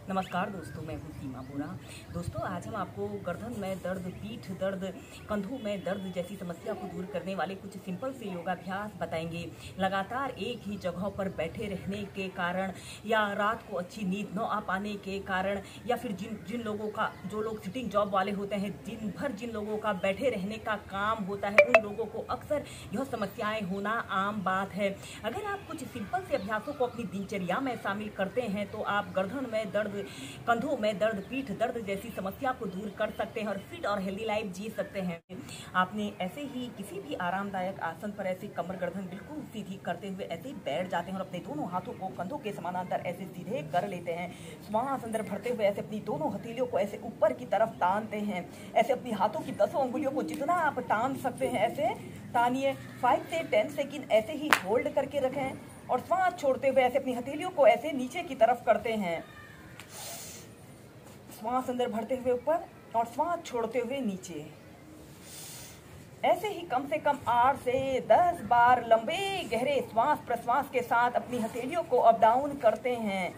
नमस्कार दोस्तों, मैं हूँ सीमा बोरा। दोस्तों, आज हम आपको गर्दन में दर्द, पीठ दर्द, कंधों में दर्द जैसी समस्या को दूर करने वाले कुछ सिंपल से योगाभ्यास बताएंगे। लगातार एक ही जगह पर बैठे रहने के कारण या रात को अच्छी नींद न आ पाने के कारण या फिर जिन लोगों का जो लोग सिटिंग जॉब वाले होते हैं, दिन भर जिन लोगों का बैठे रहने का काम होता है, उन लोगों को अक्सर यह समस्याएं होना आम बात है। अगर आप कुछ सिंपल से अभ्यासों को अपनी दिनचर्या में शामिल करते हैं तो आप गर्दन में दर्द, कंधों में दर्द, पीठ दर्द जैसी समस्या को दूर कर सकते हैं और फिट और हेल्दी लाइफ जी सकते हैं। आपने ऐसे ही किसी भी आरामदायक आसन पर ऐसे कमर गर्दन बिल्कुल सीधी करते हुए ऐसे बैठ जाते हैं और अपने दोनों हाथों को कंधों के समानांतर ऐसे सीधे कर लेते हैं। श्वास अंदर भरते हुए ऐसे अपनी दोनों हथेलियों को ऐसे ऊपर की तरफ तानते हैं। ऐसे अपनी हाथों की 10 अंगुलियों को जितना आप तान सकते हैं ऐसे तानिए। 5 से 10 सेकंड ऐसे ही होल्ड करके रखें और श्वास छोड़ते हुए ऐसे अपनी हथेलियों को ऐसे नीचे की तरफ करते हैं। श्वास अंदर भरते हुए ऊपर और श्वास छोड़ते हुए नीचे। ऐसे ही कम से कम 8 से 10 बार लंबे गहरे श्वास प्रश्वास के साथ अपनी हथेलियों को अप डाउन करते हैं।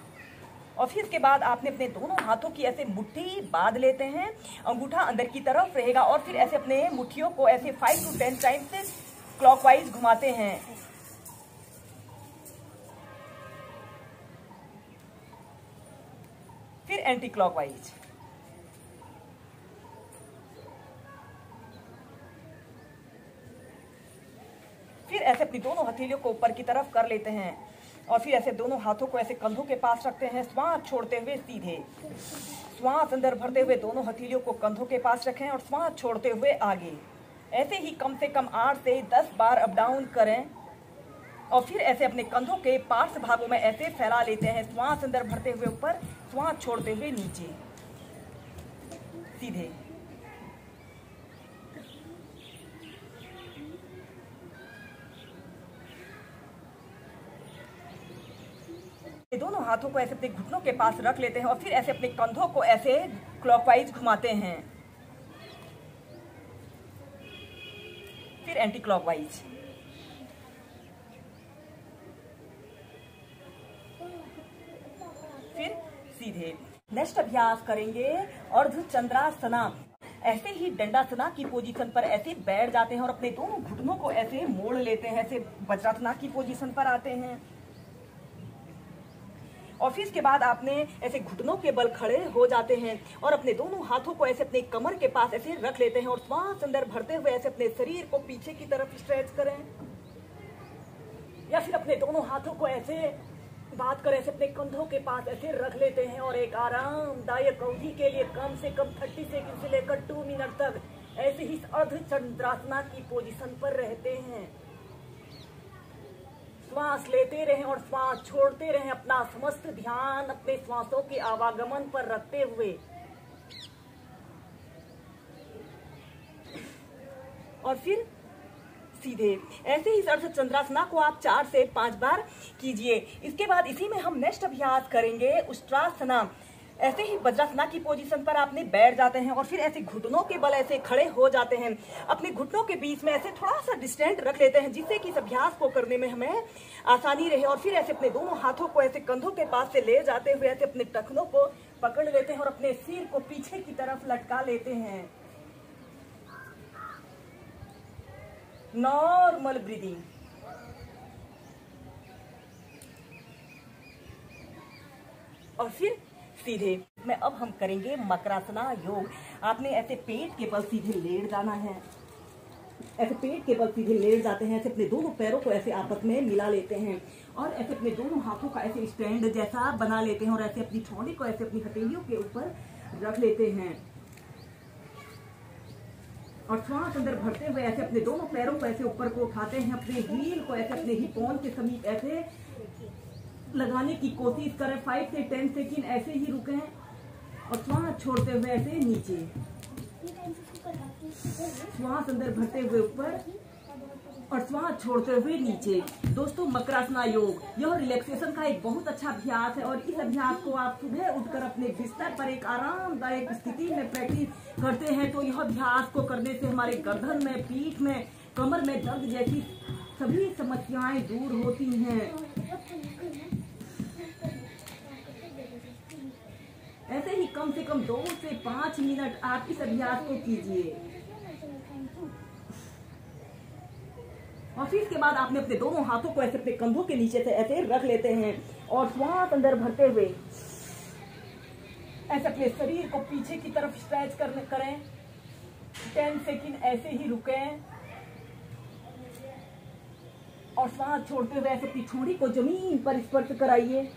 और फिर इसके बाद आपने अपने दोनों हाथों की ऐसे मुट्ठी बांध लेते हैं, अंगूठा अंदर की तरफ रहेगा और फिर ऐसे अपने मुट्ठियों को ऐसे 5 to 10 टाइम्स क्लॉकवाइज घुमाते हैं। फिर एंटी क्लॉकवाइज। फिर ऐसे अपनी दोनों हथेलियों को ऊपर की तरफ कर लेते हैं और फिर ऐसे दोनों हाथों को ऐसे कंधों के पास रखते हैं। श्वास छोड़ते हुए सीधे, श्वास अंदर भरते हुए दोनों हथेलियों को कंधों के पास रखें और श्वास छोड़ते हुए आगे। ऐसे ही कम से कम 8 से 10 बार अप डाउन करें और फिर ऐसे अपने कंधों के पार्श्व भागों में ऐसे फैला लेते हैं। श्वास अंदर भरते हुए ऊपर, श्वास छोड़ते हुए नीचे सीधे। दोनों हाथों को ऐसे अपने घुटनों के पास रख लेते हैं और फिर ऐसे अपने कंधों को ऐसे क्लॉकवाइज घुमाते हैं। फिर एंटी क्लॉकवाइज। फिर सीधे। नेक्स्ट अभ्यास करेंगे अर्धचंद्रासना। ऐसे ही दंडासना की पोजीशन पर ऐसे बैठ जाते हैं और अपने दोनों घुटनों को ऐसे मोड़ लेते हैं। ऐसे वज्रासना की पोजीशन पर आते हैं और फिर इसके बाद आपने ऐसे घुटनों के बल खड़े हो जाते हैं और अपने दोनों हाथों को ऐसे अपने कमर के पास ऐसे रख लेते हैं और श्वास अंदर भरते हुए ऐसे अपने शरीर को पीछे की तरफ स्ट्रेच करें या फिर अपने दोनों हाथों को ऐसे बात कर ऐसे अपने कंधों के पास ऐसे रख लेते हैं और एक आरामदायक अवधि के लिए कम से कम 30 सेकंड से लेकर 2 मिनट तक ऐसे ही अर्धचंद्रासना की पोजीशन पर रहते हैं। श्वास लेते रहें और श्वास छोड़ते रहें, अपना समस्त ध्यान अपने श्वासों के आवागमन पर रखते हुए। और फिर सीधे। ऐसे ही अर्धचंद्रासना को आप 4 से 5 बार कीजिए। इसके बाद इसी में हम नेक्स्ट अभ्यास करेंगे उष्ट्रासना। ऐसे ही वज्रासना की पोजीशन पर आपने बैठ जाते हैं और फिर ऐसे घुटनों के बल ऐसे खड़े हो जाते हैं। अपने घुटनों के बीच में ऐसे थोड़ा सा डिस्टेंस रख लेते हैं जिससे कि इस अभ्यास को करने में हमें आसानी रहे। और फिर ऐसे अपने दोनों हाथों को ऐसे कंधों के पास से ले जाते हुए ऐसे अपने टखनों को पकड़ लेते हैं और अपने सिर को पीछे की तरफ लटका लेते हैं। Normal breathing. और फिर सीधे में अब हम करेंगे मकरासना योग। आपने ऐसे पेट के बल सीधे लेट जाना है। ऐसे पेट के बल सीधे लेट जाते हैं। ऐसे अपने दोनों पैरों को ऐसे आपस में मिला लेते हैं और ऐसे अपने दोनों हाथों का ऐसे स्टैंड जैसा बना लेते हैं और ऐसे अपनी ठोड़ी को ऐसे अपनी हथेलियों के ऊपर रख लेते हैं और श्वास अंदर भरते हुए ऐसे अपने दोनों पैरों को ऐसे ऊपर को उठाते हैं। अपने हील को ऐसे अपने हिप बोन के समीप ऐसे लगाने की कोशिश करें। 5 से 10 सेकंड ऐसे ही रुकें और श्वास छोड़ते हुए ऐसे नीचे, श्वास अंदर भरते हुए ऊपर और श्वास छोड़ते हुए नीचे। दोस्तों, मकरासना योग यह रिलैक्सेशन का एक बहुत अच्छा अभ्यास है और इस अभ्यास को आप सुबह उठकर अपने बिस्तर पर एक आरामदायक स्थिति में प्रैक्टिस करते हैं तो यह अभ्यास को करने से हमारे गर्दन में, पीठ में, कमर में दर्द जैसी सभी समस्याएं दूर होती हैं। ऐसे ही कम से कम 2 से 5 मिनट आप इस अभ्यास को कीजिए। और फिर इसके बाद आपने अपने दोनों हाथों को ऐसे अपने कंधों के नीचे से ऐसे रख लेते हैं और श्वास अंदर भरते हुए ऐसे अपने शरीर को पीछे की तरफ स्ट्रेच करें। 10 सेकंड ऐसे ही रुकें और श्वास छोड़ते हुए ऐसे अपनी ठोड़ी को जमीन पर स्पर्श कराइए।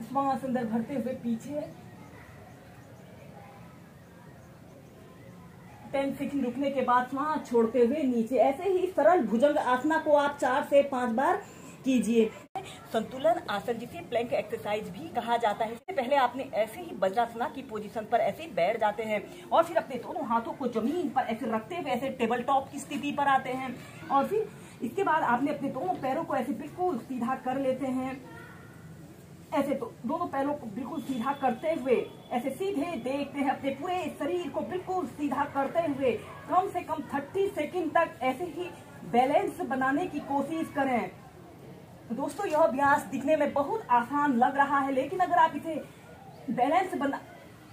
श्वास अंदर भरते हुए पीछे 10 सेकंड रुकने के बाद श्वास छोड़ते हुए नीचे। ऐसे ही सरल भुजंग आसना को आप 4 से 5 बार कीजिए। संतुलन आसन जिसे प्लैंक एक्सरसाइज भी कहा जाता है। इससे पहले आपने ऐसे ही वज्रासना की पोजीशन पर ऐसे बैठ जाते हैं और फिर अपने दोनों हाथों को जमीन पर ऐसे रखते हुए ऐसे टेबल टॉप की स्थिति पर आते हैं और फिर इसके बाद आपने अपने दोनों पैरों को ऐसे बिल्कुल सीधा कर लेते हैं। ऐसे तो दोनों पैरों को बिल्कुल सीधा करते हुए ऐसे सीधे देखते हैं, अपने पूरे शरीर को बिल्कुल सीधा करते हुए कम से कम 30 सेकंड तक ऐसे ही बैलेंस बनाने की कोशिश करें। दोस्तों यह अभ्यास दिखने में बहुत आसान लग रहा है, लेकिन अगर आप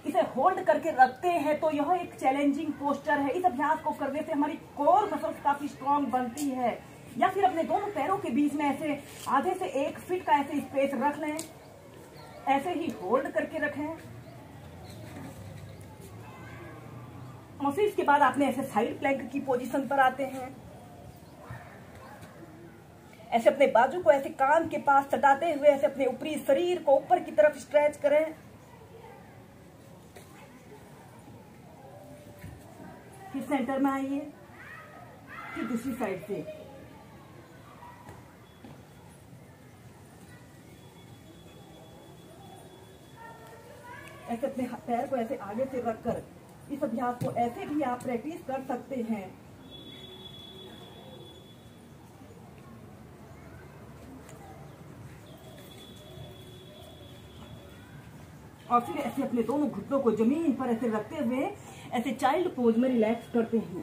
इसे होल्ड करके रखते हैं तो यह एक चैलेंजिंग पोस्चर है। इस अभ्यास को करने से हमारी कोर मसल्स काफी स्ट्रांग बनती है। या फिर अपने दोनों पैरों के बीच में ऐसे आधे से 1 फीट का ऐसे स्पेस रख लें, ऐसे ही होल्ड करके रखें और फिर इसके बाद आपने ऐसे साइड प्लैंक की पोजीशन पर आते हैं। ऐसे अपने बाजू को ऐसे कान के पास सटाते हुए ऐसे अपने ऊपरी शरीर को ऊपर की तरफ स्ट्रेच करें। फिर सेंटर में आइए, फिर दूसरी साइड से ऐसे अपने पैर को ऐसे आगे से रखकर इस अभ्यास को ऐसे भी आप प्रैक्टिस कर सकते हैं। और फिर ऐसे अपने दोनों घुटनों को जमीन पर ऐसे रखते हुए ऐसे चाइल्ड पोज में रिलैक्स करते हैं।